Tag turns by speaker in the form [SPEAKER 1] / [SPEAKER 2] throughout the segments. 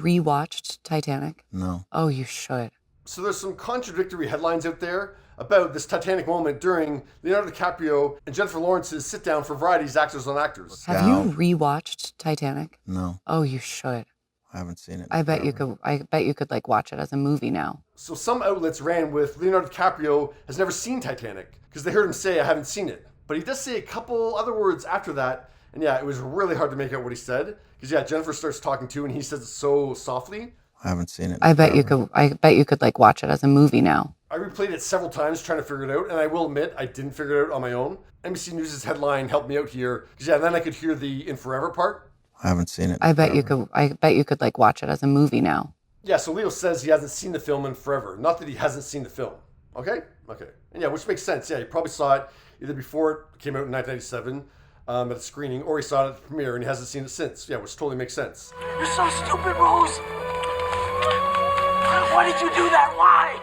[SPEAKER 1] rewatched Titanic?
[SPEAKER 2] No.
[SPEAKER 1] Oh, you should.
[SPEAKER 3] So there's some contradictory headlines out there about this Titanic moment during Leonardo DiCaprio and Jennifer Lawrence's sit-down for Variety's Actors on Actors.
[SPEAKER 1] Have you rewatched Titanic?
[SPEAKER 2] No.
[SPEAKER 1] Oh, you should.
[SPEAKER 2] I haven't seen it.
[SPEAKER 1] I bet you could like watch it as a movie now.
[SPEAKER 3] So some outlets ran with Leonardo DiCaprio has never seen Titanic because they heard him say, I haven't seen it. But he does say a couple other words after that. And yeah, it was really hard to make out what he said. Because yeah, Jennifer starts talking too and he says it so softly.
[SPEAKER 2] I haven't seen it.
[SPEAKER 1] I bet you could like watch it as a movie now.
[SPEAKER 3] I replayed it several times trying to figure it out, and I will admit I didn't figure it out on my own. NBC News' headline helped me out here, because yeah, then I could hear the "in forever" part.
[SPEAKER 2] I haven't seen it.
[SPEAKER 1] I bet you could like watch it as a movie now.
[SPEAKER 3] Yeah, so Leo says he hasn't seen the film in forever. Not that he hasn't seen the film. Okay. And yeah, which makes sense. Yeah, he probably saw it either before it came out in 1997 at a screening, or he saw it at the premiere and he hasn't seen it since. Yeah, which totally makes sense.
[SPEAKER 4] You're so stupid, Rose. Why did you do that? Why?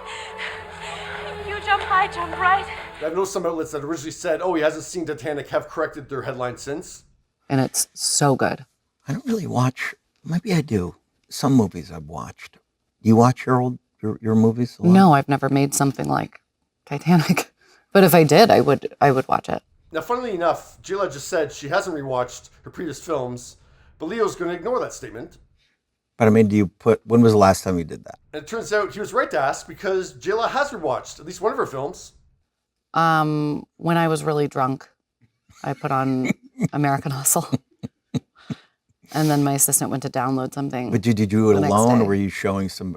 [SPEAKER 5] You jump high, jump right.
[SPEAKER 3] I've noticed some outlets that originally said, oh, he hasn't seen Titanic, have corrected their headline since.
[SPEAKER 1] And it's so good.
[SPEAKER 2] I don't really watch, maybe I do, some movies I've watched. You watch your movies a lot?
[SPEAKER 1] No, I've never made something like Titanic. But if I did, I would watch it.
[SPEAKER 3] Now, funnily enough, Jayla just said she hasn't rewatched her previous films, but Leo's going to ignore that statement.
[SPEAKER 2] But I mean, when was the last time you did that?
[SPEAKER 3] And it turns out he was right to ask because Jayla has rewatched at least one of her films.
[SPEAKER 1] When I was really drunk, I put on American Hustle. And then my assistant went to download something.
[SPEAKER 2] But did you do it alone, or were you showing some?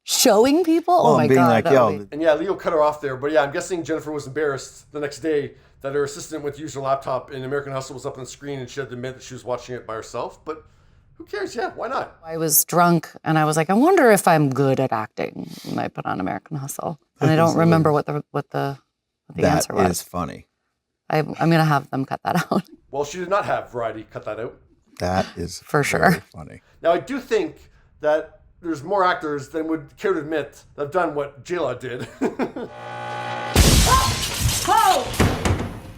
[SPEAKER 1] Showing people? Oh my God.
[SPEAKER 3] And yeah, Leo cut her off there. But yeah, I'm guessing Jennifer was embarrassed the next day that her assistant went to use her laptop and American Hustle was up on the screen and she had to admit that she was watching it by herself. But who cares? Yeah, why not?
[SPEAKER 1] I was drunk and I was like, I wonder if I'm good at acting. And I put on American Hustle. And I don't remember what the answer was.
[SPEAKER 2] That is funny.
[SPEAKER 1] I'm going to have them cut that out.
[SPEAKER 3] Well, she did not have Variety cut that out.
[SPEAKER 2] That is
[SPEAKER 1] for sure
[SPEAKER 2] funny.
[SPEAKER 3] Now, I do think that there's more actors than would care to admit that have done what Jayla did.
[SPEAKER 5] Oh!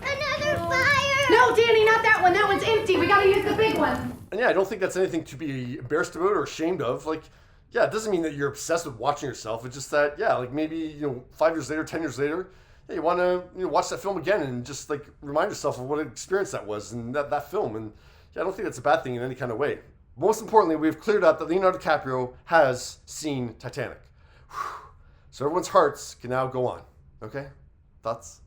[SPEAKER 6] Another fire!
[SPEAKER 5] No, Danny, not that one. That one's empty. We gotta use the big one.
[SPEAKER 3] And yeah, I don't think that's anything to be embarrassed about or ashamed of. Like, yeah, it doesn't mean that you're obsessed with watching yourself. It's just that, yeah, like maybe, 5 years later, 10 years later, yeah, you want to watch that film again and just like remind yourself of what an experience that was and that film. And yeah, I don't think that's a bad thing in any kind of way. Most importantly, we've cleared up that Leonardo DiCaprio has seen Titanic. So everyone's hearts can now go on. Okay? Thoughts?